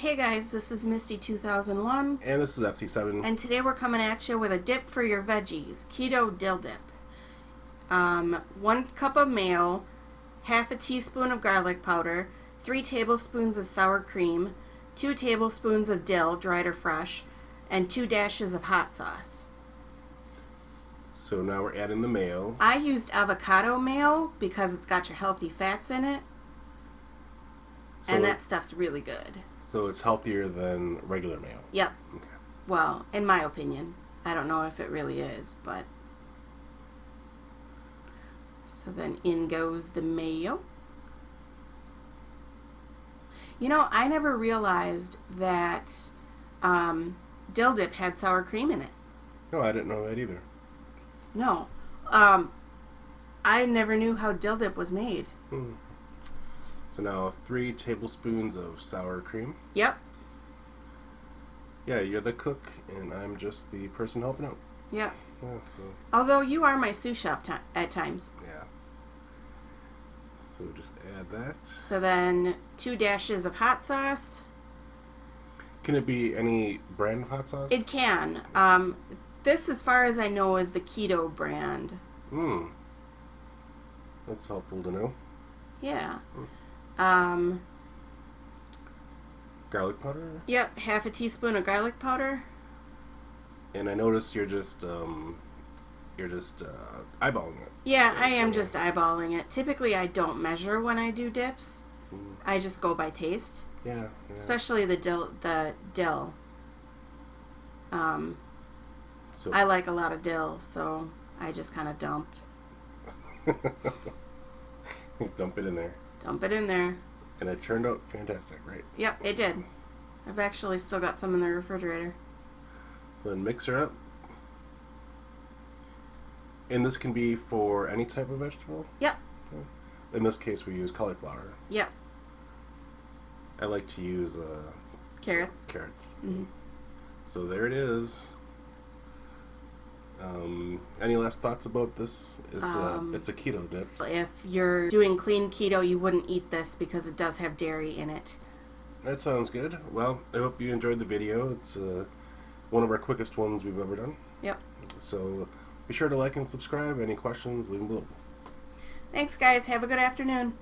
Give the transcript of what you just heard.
Hey guys, this is Misty 2001. And this is FC7. And today we're coming at you with a dip for your veggies. Keto Dill Dip. 1 cup of mayo, half a teaspoon of garlic powder, 3 tablespoons of sour cream, 2 tablespoons of dill, dried or fresh, and 2 dashes of hot sauce. So now we're adding the mayo. I used avocado mayo because it's got your healthy fats in it. And that stuff's really good. So it's healthier than regular mayo? Yep. Okay. Well, in my opinion. I don't know if it really is, but... So then in goes the mayo. You know, I never realized that dill dip had sour cream in it. No, I didn't know that either. No. I never knew how dill dip was made. So now 3 tablespoons of sour cream. Yep. Yeah, you're the cook, and I'm just the person helping out. Yep. Yeah, so. Although you are my sous chef at times. Yeah. So just add that. So then 2 dashes of hot sauce. Can it be any brand of hot sauce? It can. This, as far as I know, is the Keto brand. That's helpful to know. Yeah. Garlic powder? Yep, half a teaspoon of garlic powder. And I noticed you're just eyeballing it. Yeah, I am just eyeballing it. Typically, I don't measure when I do dips. I just go by taste. Yeah. Especially the dill. So I like a lot of dill, so I just kind of dumped. Dump it in there. Dump it in there. And it turned out fantastic, right? Yep, it did. I've actually still got some in the refrigerator. So then mix her up. And this can be for any type of vegetable? Yep. In this case, we use cauliflower. Yep. I like to use Carrots. Mm-hmm. So there it is. Any last thoughts about this? It's a keto dip. If you're doing clean keto, you wouldn't eat this because it does have dairy in it. That sounds good. Well, I hope you enjoyed the video. It's one of our quickest ones we've ever done. Yep. So be sure to like and subscribe. Any questions, leave them below. Thanks, guys. Have a good afternoon.